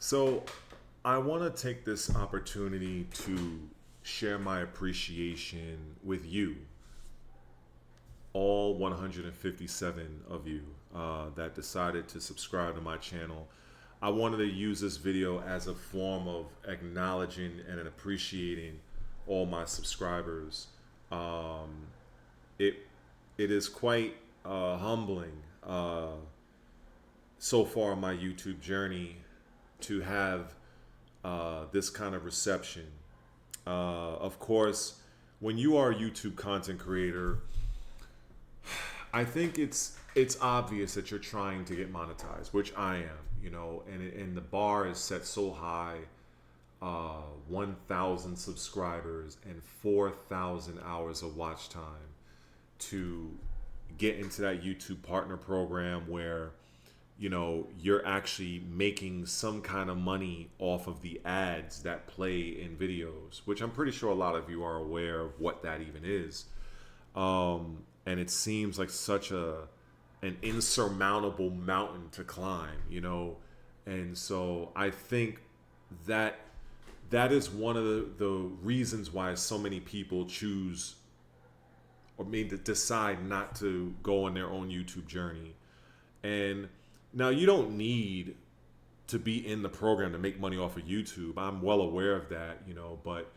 So, I want to take this opportunity to share my appreciation with you, all 157 of you that decided to subscribe to my channel. I wanted to use this video as a form of acknowledging and appreciating all my subscribers. Um, it it is quite humbling so far on my YouTube journey to have this kind of reception. Of course, when you are a YouTube content creator, I think it's obvious that you're trying to get monetized, which I am, and the bar is set so high, 1,000 subscribers and 4,000 hours of watch time to get into that YouTube partner program where you're actually making some kind of money off of the ads that play in videos, which I'm pretty sure a lot of you are aware of what that even is. And it seems like such an insurmountable mountain to climb, and so I think that that is one of the reasons why so many people choose or maybe decide not to go on their own YouTube journey. And now you don't need to be in the program to make money off of YouTube. I'm well aware of that, but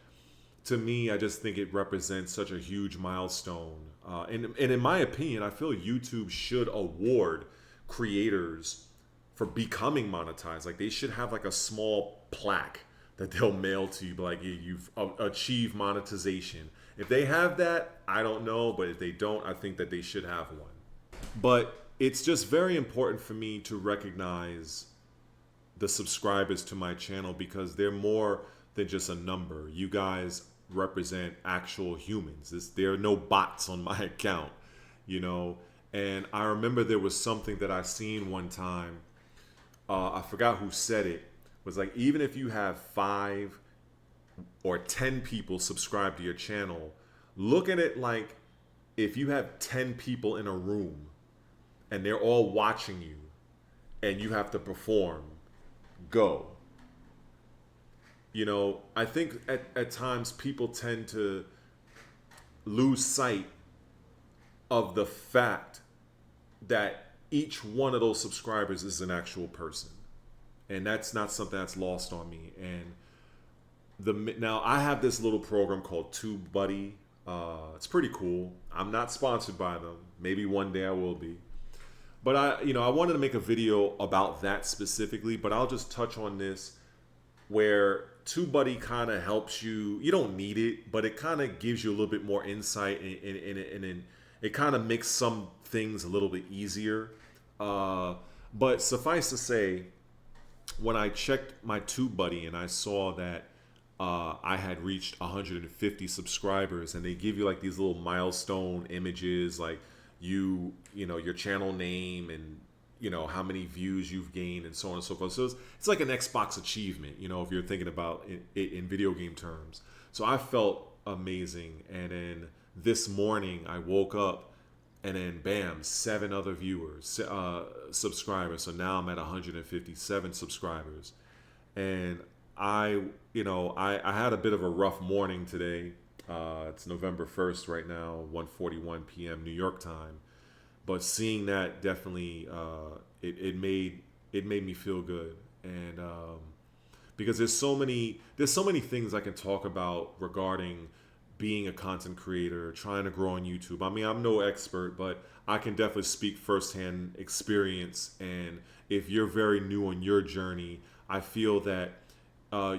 to me, I just think it represents such a huge milestone. And in my opinion, I feel YouTube should award creators for becoming monetized. Like they should have like a small plaque that they'll mail to you, like you've achieved monetization. If they have that, I don't know, but if they don't, I think that they should have one. But it's just very important for me to recognize the subscribers to my channel because they're more than just a number. You guys represent actual humans. There are no bots on my account, And I remember there was something that I seen one time. I forgot who said it. Was like, even if you have 5 or 10 people subscribe to your channel, look at it like if you have 10 people in a room and they're all watching you and you have to perform, go. I think at times people tend to lose sight of the fact that each one of those subscribers is an actual person. And that's not something that's lost on me. And now I have this little program called TubeBuddy. It's pretty cool. I'm not sponsored by them. Maybe one day I will be. But I wanted to make a video about that specifically, but I'll just touch on this where TubeBuddy kind of helps you. You don't need it, but it kind of gives you a little bit more insight and it kind of makes some things a little bit easier. But suffice to say, when I checked my TubeBuddy and I saw that I had reached 150 subscribers, and they give you like these little milestone images, like your channel name and how many views you've gained and so on and so forth. So it's like an Xbox achievement, if you're thinking about it in video game terms. So I felt amazing. And then this morning I woke up and then bam, 7 other viewers, subscribers. So now I'm at 157 subscribers. And I had a bit of a rough morning today. It's November 1st right now, 1:41 p.m. New York time. But seeing that definitely, it made me feel good. And because there's so many things I can talk about regarding being a content creator, trying to grow on YouTube. I mean, I'm no expert, but I can definitely speak firsthand experience. And if you're very new on your journey, I feel that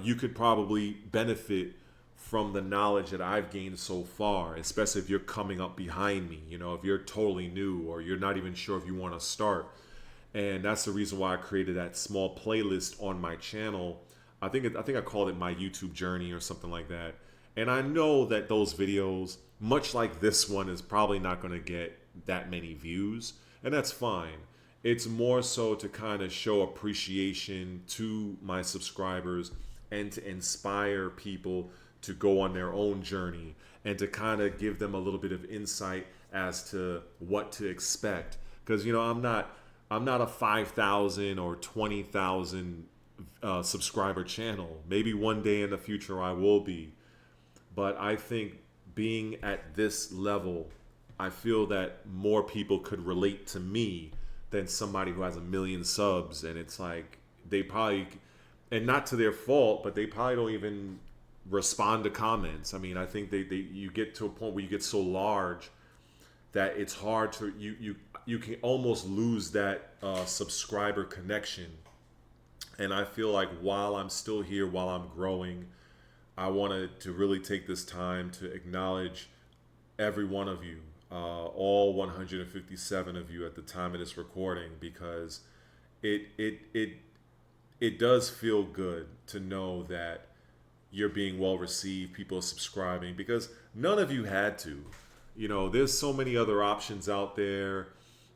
you could probably benefit from the knowledge that I've gained so far, especially if you're coming up behind me, if you're totally new or you're not even sure if you want to start. And that's the reason why I created that small playlist on my channel. I think I called it my YouTube journey or something like that. And I know that those videos, much like this one, is probably not going to get that many views, and that's fine. It's more so to kind of show appreciation to my subscribers and to inspire people to go on their own journey and to kind of give them a little bit of insight as to what to expect. Because I'm not a 5,000 or 20,000 subscriber channel. Maybe one day in the future I will be. But I think being at this level, I feel that more people could relate to me than somebody who has a million subs. And it's like they probably, and not to their fault, but they probably don't even respond to comments. I mean, I think they you get to a point where you get so large that it's hard to you can almost lose that subscriber connection. And I feel like while I'm still here, while I'm growing, I wanted to really take this time to acknowledge every one of you, all 157 of you at the time of this recording, because it does feel good to know that you're being well received, people are subscribing, because none of you had to. You know, there's so many other options out there,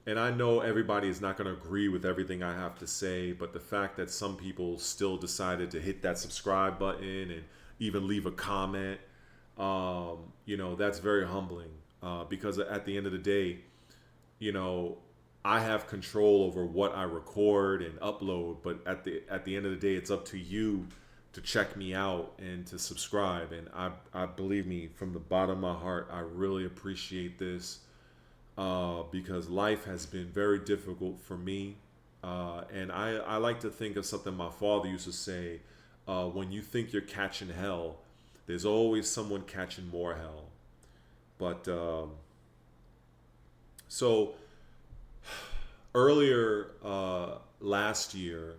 and I know everybody is not going to agree with everything I have to say, but the fact that some people still decided to hit that subscribe button and even leave a comment, you know, that's very humbling, because at the end of the day, you know, I have control over what I record and upload, but at the end of the day, it's up to you to check me out and to subscribe. And I believe me, from the bottom of my heart, I really appreciate this, because life has been very difficult for me. And I like to think of something my father used to say, when you think you're catching hell, there's always someone catching more hell. But so earlier last year,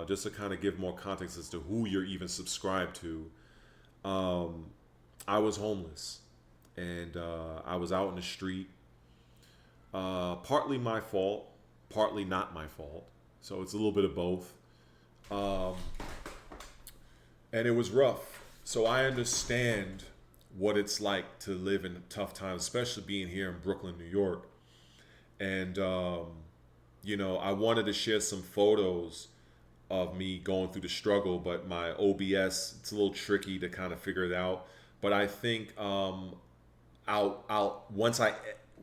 just to kind of give more context as to who you're even subscribed to, I was homeless, and I was out in the street. Partly my fault, partly not my fault. So it's a little bit of both. And it was rough. So I understand what it's like to live in tough times, especially being here in Brooklyn, New York. And, you know, I wanted to share some photos of me going through the struggle, but my OBS, it's a little tricky to kind of figure it out. But I think once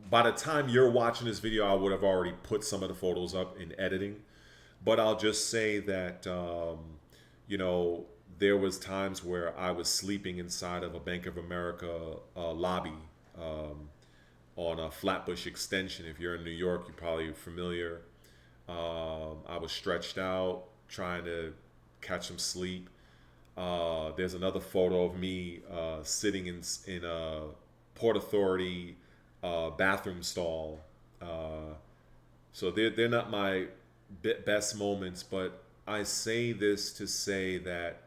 by the time you're watching this video, I would have already put some of the photos up in editing. But I'll just say that, you know, there was times where I was sleeping inside of a Bank of America lobby, on a Flatbush extension. If you're in New York, you're probably familiar. I was stretched out, trying to catch some sleep. There's another photo of me sitting in a Port Authority bathroom stall. So they're not my best moments, but I say this to say that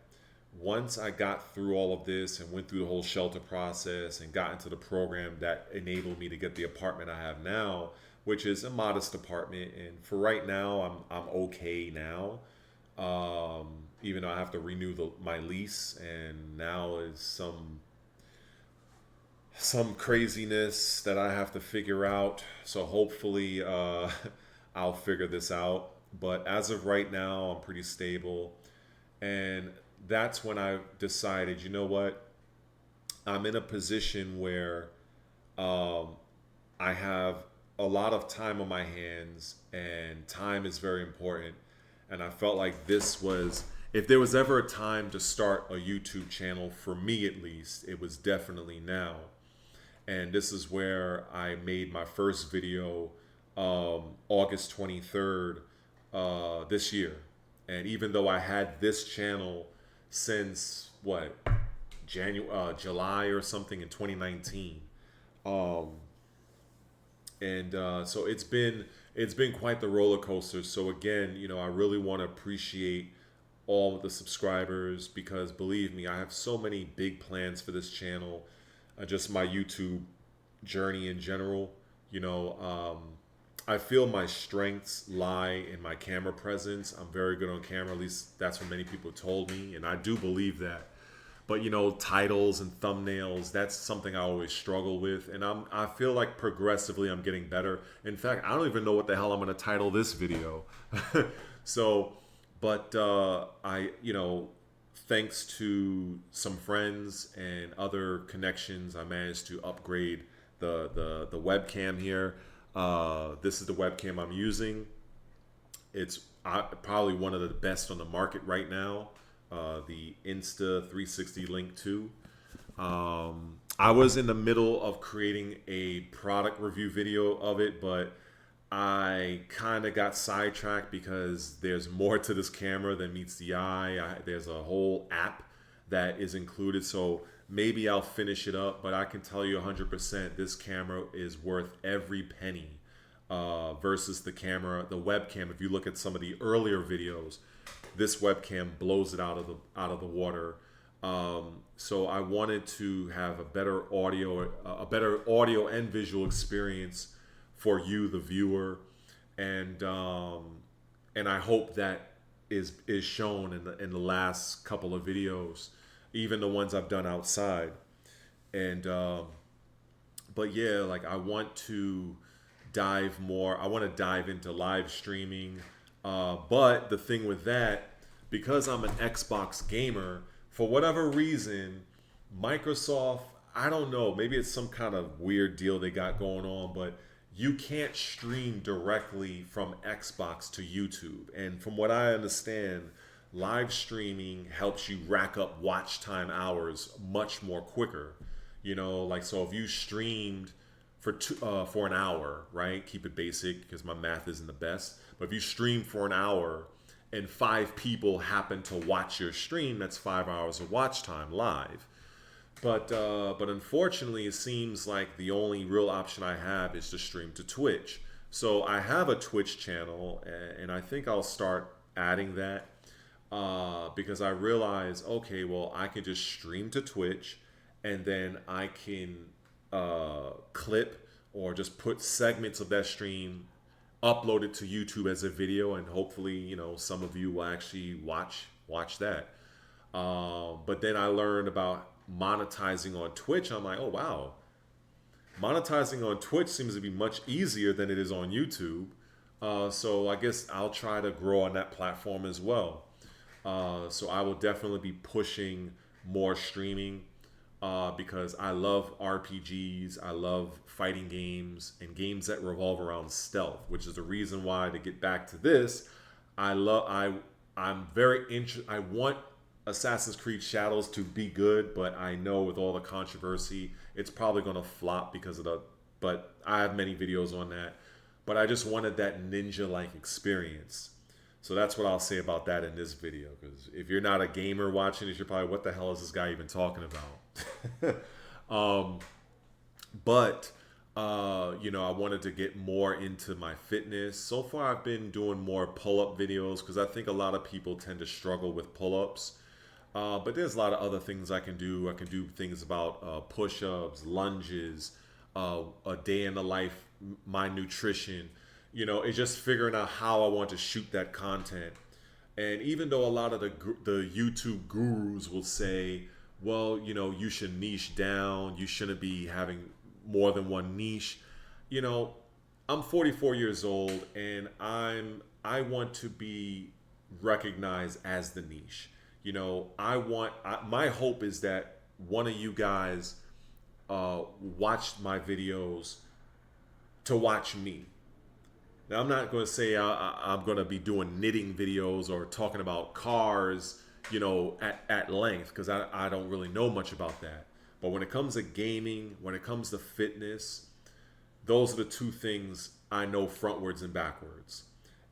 once I got through all of this and went through the whole shelter process and got into the program that enabled me to get the apartment I have now, which is a modest apartment, and for right now I'm okay now. Even though I have to renew my lease, and now is some craziness that I have to figure out. So hopefully I'll figure this out. But as of right now, I'm pretty stable. And that's when I decided, you know what? I'm in a position where I have a lot of time on my hands, and time is very important. And I felt like this was, if there was ever a time to start a YouTube channel, for me at least, it was definitely now. And this is where I made my first video, August 23rd, this year. And even though I had this channel since July or something in 2019, so it's been quite the roller coaster. So again, you know, I really want to appreciate all of the subscribers, because believe me, I have so many big plans for this channel, just my YouTube journey in general. You know, I feel my strengths lie in my camera presence. I'm very good on camera, at least that's what many people told me, and I do believe that. But you know, titles and thumbnails, that's something I always struggle with, and I feel like progressively I'm getting better. In fact, I don't even know what the hell I'm going to title this video. So, but you know, thanks to some friends and other connections, I managed to upgrade the webcam here. This is the webcam I'm using. probably one of the best on the market right now. The Insta 360 Link 2. I was in the middle of creating a product review video of it, but I kind of got sidetracked because there's more to this camera than meets the eye. There's a whole app that is included, so maybe I'll finish it up, but I can tell you 100% this camera is worth every penny versus the webcam. If you look at some of the earlier videos, this webcam blows it out of the water. So I wanted to have a better audio and visual experience for you, the viewer, and I hope that is shown in the last couple of videos, even the ones I've done outside. And but yeah, like I want to dive more. I want to dive into live streaming. But the thing with that, because I'm an Xbox gamer, for whatever reason, Microsoft, I don't know, maybe it's some kind of weird deal they got going on, but you can't stream directly from Xbox to YouTube. And from what I understand, live streaming helps you rack up watch time hours much more quicker. Like, so if you streamed for an hour, right? Keep it basic because my math isn't the best. But if you stream for an hour and 5 people happen to watch your stream, that's 5 hours of watch time live. But unfortunately, it seems like the only real option I have is to stream to Twitch. So I have a Twitch channel, and I think I'll start adding that because I realize, okay, well, I can just stream to Twitch, and then I can clip or just put segments of that stream, upload it to YouTube as a video, and hopefully, some of you will actually watch that. But then I learned about monetizing on Twitch. I'm like, oh wow, monetizing on Twitch seems to be much easier than it is on YouTube. So I guess I'll try to grow on that platform as well. So I will definitely be pushing more streaming because I love RPGs. I love fighting games and games that revolve around stealth, which is the reason why, to get back to this, I'm very interested. I want Assassin's Creed Shadows to be good, but I know with all the controversy, it's probably going to flop because of but I have many videos on that. But I just wanted that ninja-like experience. So that's what I'll say about that in this video. Because if you're not a gamer watching this, you're probably, what the hell is this guy even talking about? I wanted to get more into my fitness. So far, I've been doing more pull-up videos because I think a lot of people tend to struggle with pull-ups. But there's a lot of other things I can do. I can do things about push-ups, lunges, a day in the life, my nutrition. It's just figuring out how I want to shoot that content. And even though a lot of the YouTube gurus will say, well, you should niche down, you shouldn't be having more than one niche. I'm 44 years old, and I want to be recognized as the niche. My hope is that one of you guys watched my videos to watch me. Now, I'm not going to say I'm going to be doing knitting videos or talking about cars, at length, because I don't really know much about that. But when it comes to gaming, when it comes to fitness, those are the two things I know frontwards and backwards,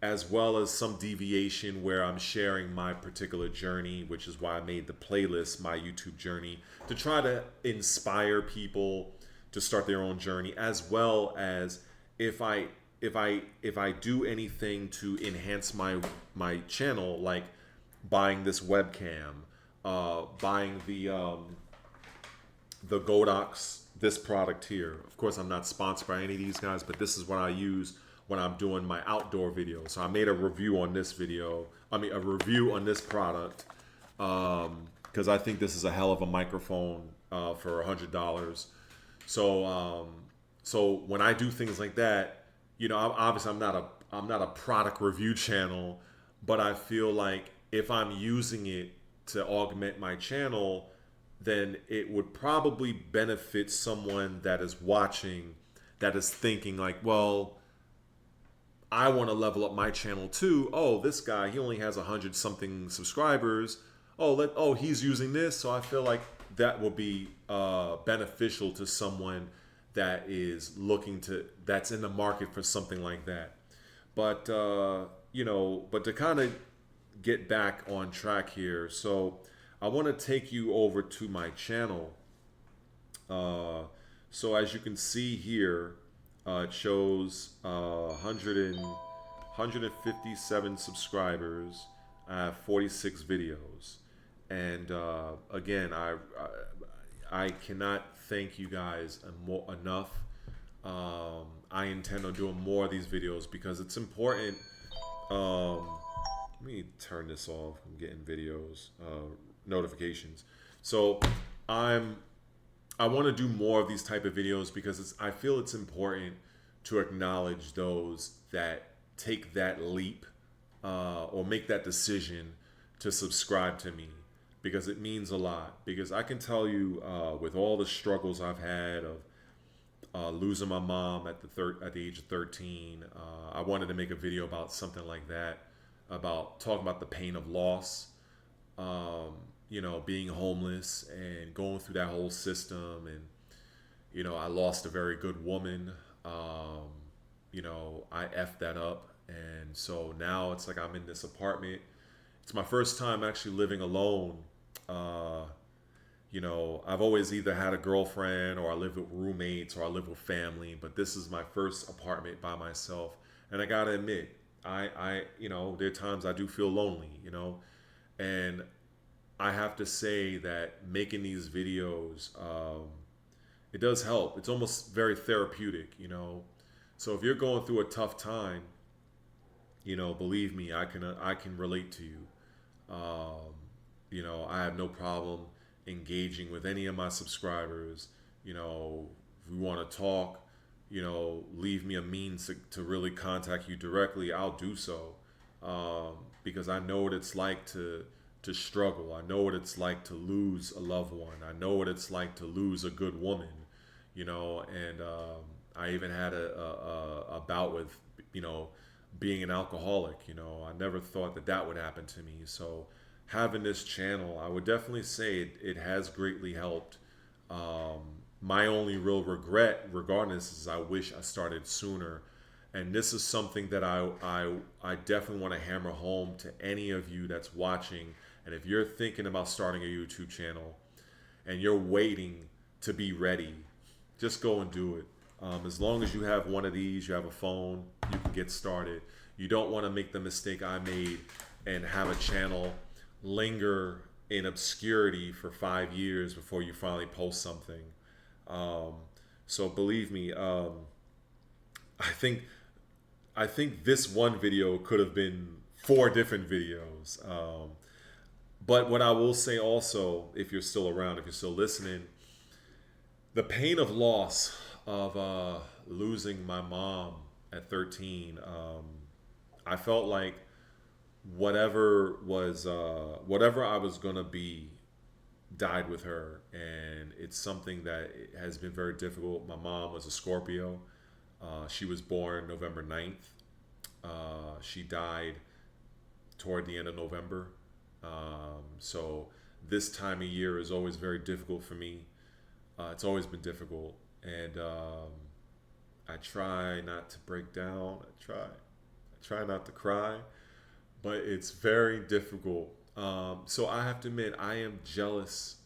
as well as some deviation where I'm sharing my particular journey, which is why I made the playlist, my YouTube journey, to try to inspire people to start their own journey, as well as if I do anything to enhance my channel, like buying this webcam, buying the Godox, this product here. Of course, I'm not sponsored by any of these guys, but this is what I use when I'm doing my outdoor videos. So I made a review on this a review on this product, because I think this is a hell of a microphone for $100. So when I do things like that, obviously I'm not a product review channel, but I feel like if I'm using it to augment my channel, then it would probably benefit someone that is watching, that is thinking like, well, I want to level up my channel too. Oh, this guy, he only has 100 something subscribers. Oh, he's using this. So I feel like that will be beneficial to someone that is that's in the market for something like that. But, but to kind of get back on track here. So I want to take you over to my channel. So as you can see here, it shows 157 subscribers. I have 46 videos. And again, I cannot thank you guys enough. I intend on doing more of these videos because it's important. Let me turn this off. I'm getting videos, notifications. So I want to do more of these type of videos because I feel it's important to acknowledge those that take that leap or make that decision to subscribe to me, because it means a lot. Because I can tell you, with all the struggles I've had of losing my mom at the age of 13, I wanted to make a video about something like that, about talking about the pain of loss, being homeless and going through that whole system. And I lost a very good woman. I effed that up, and so now it's like I'm in this apartment. It's my first time actually living alone. I've always either had a girlfriend, or I live with roommates, or I live with family, but this is my first apartment by myself. And I gotta admit, there are times I do feel lonely, and I have to say that making these videos, it does help. It's almost very therapeutic, So if you're going through a tough time, believe me, I can relate to you. I have no problem engaging with any of my subscribers. If we want to talk, leave me a means to really contact you directly, I'll do so. Because I know what it's like to struggle. I know what it's like to lose a loved one. I know what it's like to lose a good woman, and I even had a bout with, being an alcoholic. I never thought that would happen to me. So having this channel, I would definitely say it has greatly helped. My only real regret, regardless, is I wish I started sooner. And this is something that I definitely want to hammer home to any of you that's watching. And if you're thinking about starting a YouTube channel and you're waiting to be ready, just go and do it. As long as you have one of these, you have a phone, you can get started. You don't want to make the mistake I made and have a channel linger in obscurity for 5 years before you finally post something. So believe me, I think this one video could have been 4 different videos. But what I will say also, if you're still around, if you're still listening, the pain of loss of losing my mom at 13, I felt like whatever I was gonna be died with her, and it's something that has been very difficult. My mom was a Scorpio. She was born November 9th. She died toward the end of November. So this time of year is always very difficult for me. It's always been difficult, and I try not to break down. I try not to cry, but it's very difficult. So I have to admit, I am jealous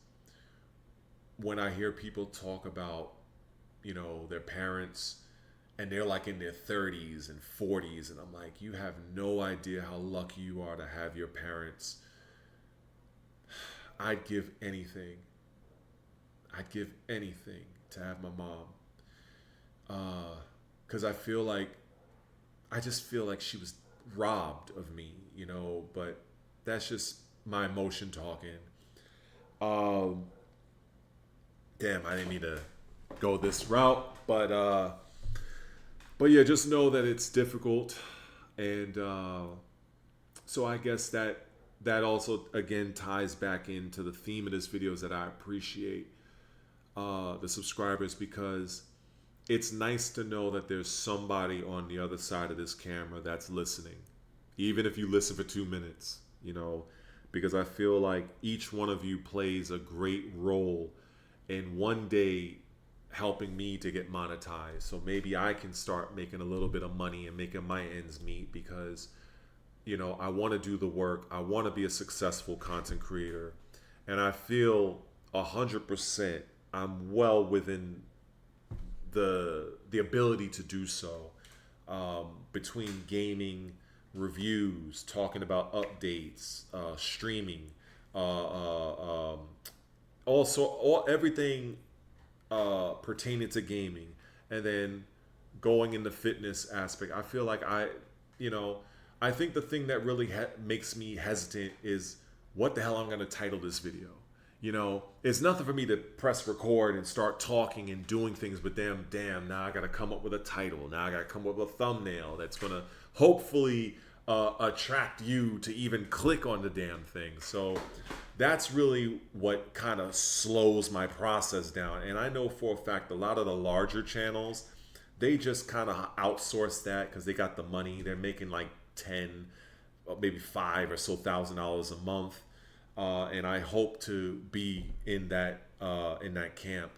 when I hear people talk about, their parents, and they're like in their 30s and 40s, and I'm like, you have no idea how lucky you are to have your parents. I'd give anything to have my mom, because I just feel like she was robbed of me, but that's just my emotion talking. Damn, I didn't mean to go this route, but yeah, just know that it's difficult. And so I guess that also again ties back into the theme of this video, is that I appreciate the subscribers, because it's nice to know that there's somebody on the other side of this camera that's listening, even if you listen for 2 minutes, because I feel like each one of you plays a great role in one day helping me to get monetized. So maybe I can start making a little bit of money and making my ends meet because, I want to do the work. I want to be a successful content creator. And I feel 100% I'm well within the ability to do so, between gaming, reviews, talking about updates, streaming, also everything pertaining to gaming, and then going in the fitness aspect. I feel like I think the thing that really makes me hesitant is what the hell I'm going to title this video. It's nothing for me to press record and start talking and doing things, but damn, now I got to come up with a title. Now I got to come up with a thumbnail that's going to hopefully attract you to even click on the damn thing. So that's really what kind of slows my process down. And I know for a fact a lot of the larger channels, they just kind of outsource that because they got the money. They're making like 10, maybe $5 or so $1,000 a month. And I hope to be in that camp,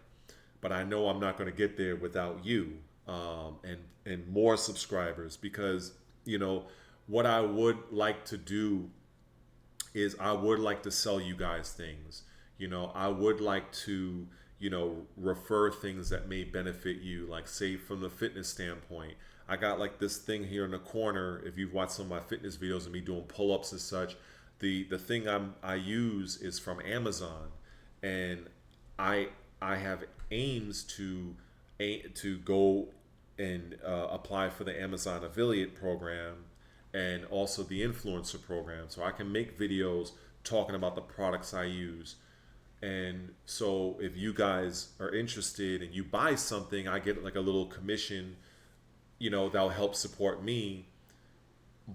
but I know I'm not going to get there without you, and more subscribers, because what I would like to do is I would like to sell you guys things. I would like to refer things that may benefit you, like say from the fitness standpoint. I got like this thing here in the corner. If you've watched some of my fitness videos of me doing pull-ups and such. The thing I use is from Amazon, and I have aims to go and apply for the Amazon affiliate program and also the influencer program, so I can make videos talking about the products I use. And so if you guys are interested and you buy something, I get like a little commission, that'll help support me.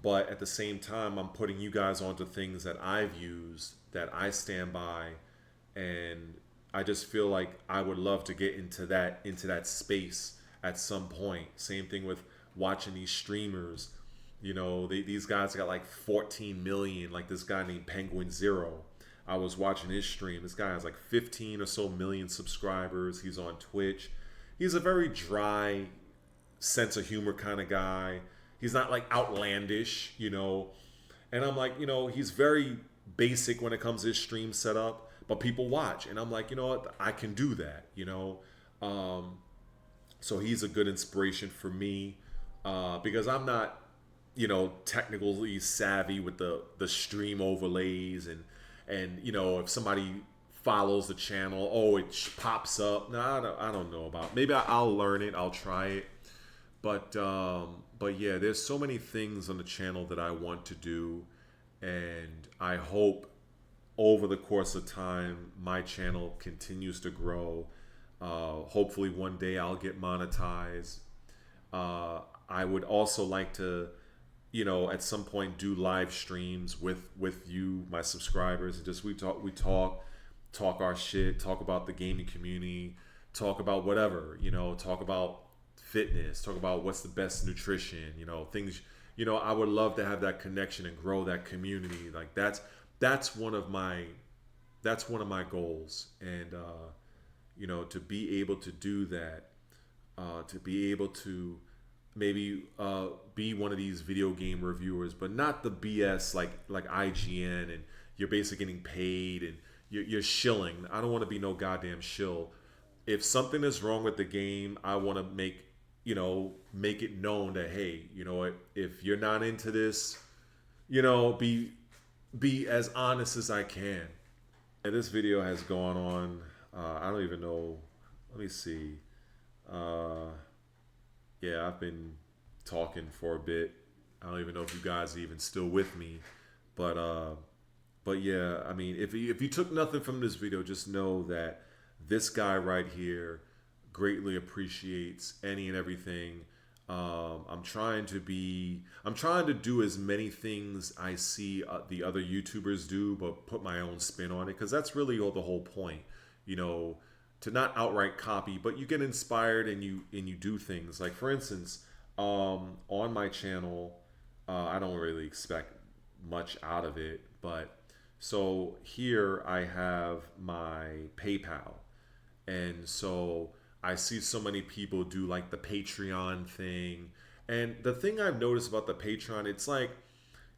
But at the same time, I'm putting you guys onto things that I've used, that I stand by, and I just feel like I would love to get into that space at some point. Same thing with watching these streamers. These guys got like 14 million, like this guy named Penguin Zero. I was watching his stream. This guy has like 15 or so million subscribers. He's on Twitch. He's a very dry sense of humor kind of guy. He's not like outlandish, and I'm like, he's very basic when it comes to his stream setup, but people watch, and I'm like, you know what, I can do that, so he's a good inspiration for me, because I'm not, technically savvy with the stream overlays, and if somebody follows the channel, it pops up. No, I don't know about. Maybe I'll learn it. I'll try it. But yeah, there's so many things on the channel that I want to do, and I hope over the course of time my channel continues to grow. Hopefully one day I'll get monetized. I would also like to, at some point do live streams with you, my subscribers, and just we talk our shit, talk about the gaming community, talk about whatever, talk about fitness, talk about what's the best nutrition, things, I would love to have that connection and grow that community. Like that's one of my goals. And to be able to do that, to be able to maybe be one of these video game reviewers, but not the BS like IGN, and you're basically getting paid and you're shilling. I don't want to be no goddamn shill. If something is wrong with the game, I want to make it known that, hey, if you're not into this, be as honest as I can. And this video has gone on, I don't even know, let me see. Yeah, I've been talking for a bit. I don't even know if you guys are even still with me, but yeah, I mean, if you took nothing from this video, just know that this guy right here greatly appreciates any and everything. I'm trying to do as many things I see the other YouTubers do, but put my own spin on it, because that's really the whole point. to not outright copy, but you get inspired and you do things. Like for instance, on my channel, I don't really expect much out of it, but so here I have my PayPal, and so I see so many people do like the Patreon thing. And the thing I've noticed about the Patreon, it's like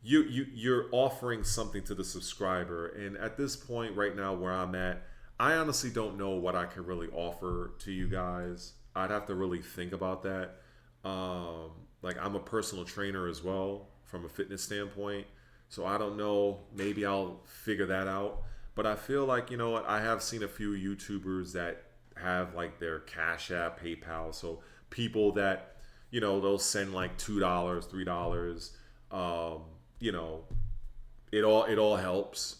you're offering something to the subscriber. And at this point right now where I'm at, I honestly don't know what I can really offer to you guys. I'd have to really think about that. Like I'm a personal trainer as well from a fitness standpoint. So I don't know, maybe I'll figure that out. But I feel like, you know what, I have seen a few YouTubers that have like their Cash App, PayPal. So people that, you know, they'll send like $2, $3. Um, you know, it all helps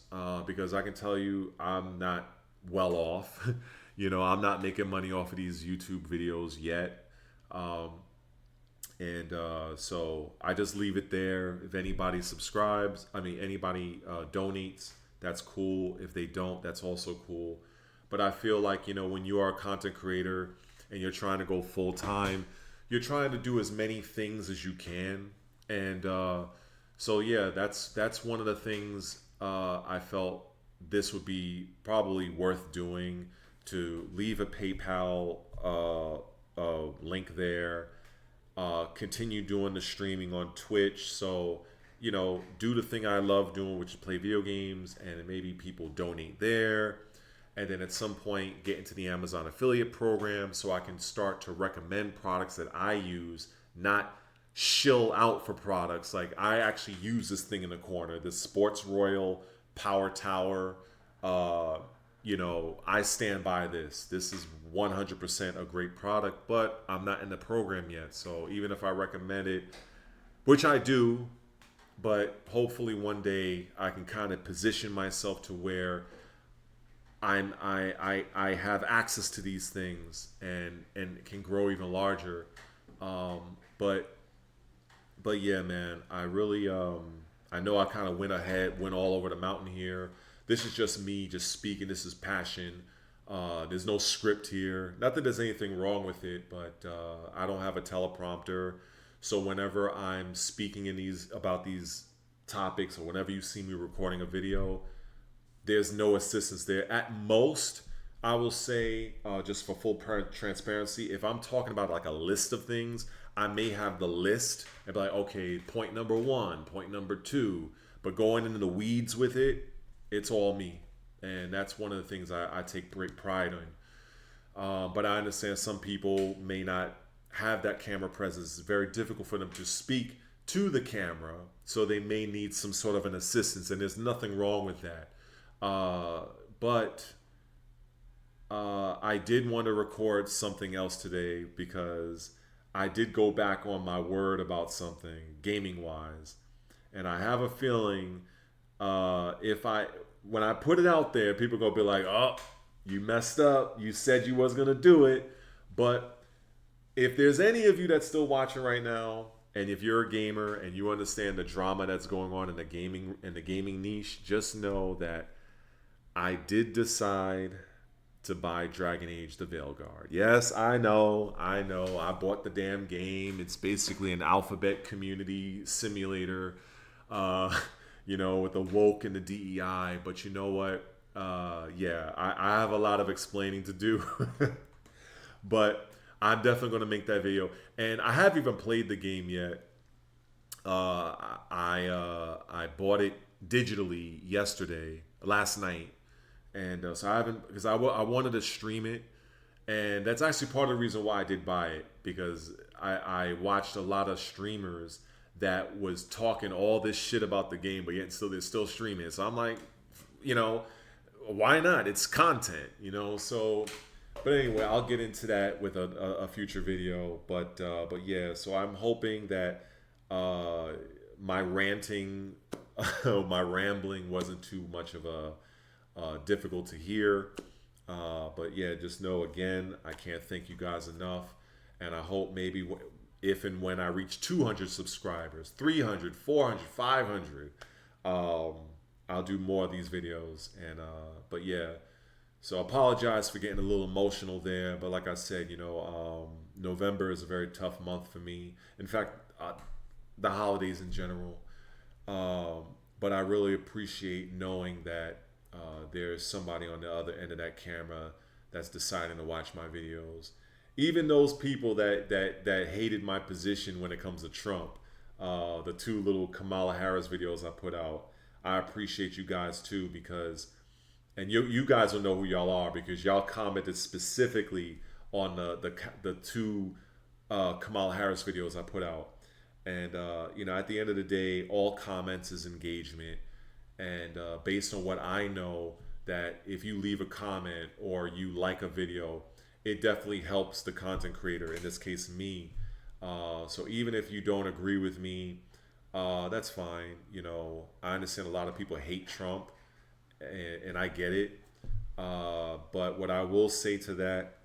because I can tell you I'm not well off. You know, I'm not making money off of these YouTube videos yet. Um, and so I just leave it there. If anybody subscribes, I mean, anybody donates, that's cool. If they don't, that's also cool. But I feel like, you know, when you are a content creator and you're trying to go full time, you're trying to do as many things as you can. And so, yeah, that's one of the things I felt this would be probably worth doing, to leave a PayPal link there, continue doing the streaming on Twitch. So, you know, do the thing I love doing, which is play video games, and maybe people donate there. And then at some point get into the Amazon affiliate program so I can start to recommend products that I use, not shill out for products. Like I actually use this thing in the corner, this Sports Royal Power Tower. You know, I stand by this. This is 100% a great product, but I'm not in the program yet. So even if I recommend it, which I do, but hopefully one day I can kind of position myself to where I have access to these things and can grow even larger. But yeah, man, I really I know I kind of went all over the mountain here. This is just me just speaking. This is passion. There's no script here. Not that there's anything wrong with it, but I don't have a teleprompter. So whenever I'm speaking in these about these topics, or whenever you see me recording a video, there's no assistance there. At most, I will say, just for full transparency, if I'm talking about like a list of things, I may have the list and be like, okay, point number one, point number two. But going into the weeds with it, it's all me. And that's one of the things I take great pride in. But I understand some people may not have that camera presence. It's very difficult for them to speak to the camera. So they may need some sort of an assistance. And there's nothing wrong with that. But I did want to record something else today because I did go back on my word about something gaming wise, and I have a feeling if when I put it out there, people are gonna be like, "Oh, you messed up. You said you was gonna do it." But if there's any of you that's still watching right now, and if you're a gamer and you understand the drama that's going on in the gaming niche, just know that I did decide to buy Dragon Age the Veilguard. Yes, I know. I bought the damn game. It's basically an alphabet community simulator, you know, with the woke and the DEI. But you know what? Yeah, I have a lot of explaining to do. But I'm definitely going to make that video. And I haven't even played the game yet. I bought it digitally last night. And so I haven't, because I wanted to stream it. And that's actually part of the reason why I did buy it, because I watched a lot of streamers that was talking all this shit about the game, but yet they're still streaming it. So I'm like, you know, why not? It's content, you know. So, but anyway, I'll get into that with a future video. But yeah, so I'm hoping that my ranting, my rambling wasn't too much of a difficult to hear. But yeah, just know again, I can't thank you guys enough. And I hope maybe if and when I reach 200 subscribers, 300, 400, 500, I'll do more of these videos. And but yeah, So I apologize for getting a little emotional there, but like I said, November is a very tough month for me. In fact, the holidays in general. Um, but I really appreciate knowing that there's somebody on the other end of that camera that's deciding to watch my videos. Even those people that hated my position when it comes to Trump, the two little Kamala Harris videos I put out, I appreciate you guys too, because and you guys will know who y'all are because y'all commented specifically on the two Kamala Harris videos I put out. And at the end of the day, all comments is engagement. And based on what I know, that if you leave a comment or you like a video, it definitely helps the content creator. In this case, me. So even if you don't agree with me, that's fine. I understand a lot of people hate Trump, and I get it. But what I will say to that,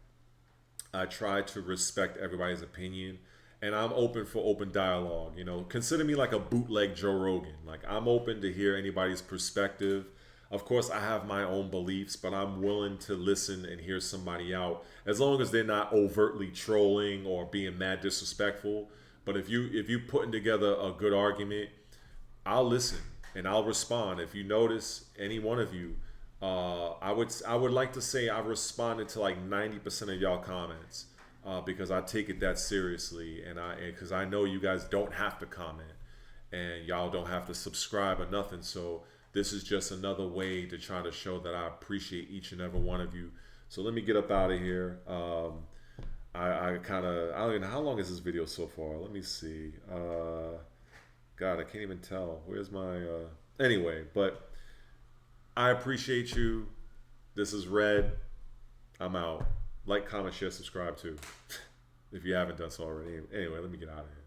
I try to respect everybody's opinion, and I'm open for open dialogue. Consider me like a bootleg Joe Rogan. Like I'm open to hear anybody's perspective. Of course, I have my own beliefs, but I'm willing to listen and hear somebody out as long as they're not overtly trolling or being mad disrespectful. But if you putting together a good argument, I'll listen and I'll respond. If you notice any one of you, I would like to say I responded to like 90% of y'all comments because I take it that seriously, and because I know you guys don't have to comment and y'all don't have to subscribe or nothing. So this is just another way to try to show that I appreciate each and every one of you. So let me get up out of here. I don't even know how long is this video so far. Let me see. God, I can't even tell. Where's my anyway, but I appreciate you. This is Red. I'm out. Like, comment, share, subscribe too. If you haven't done so already. Anyway, let me get out of here.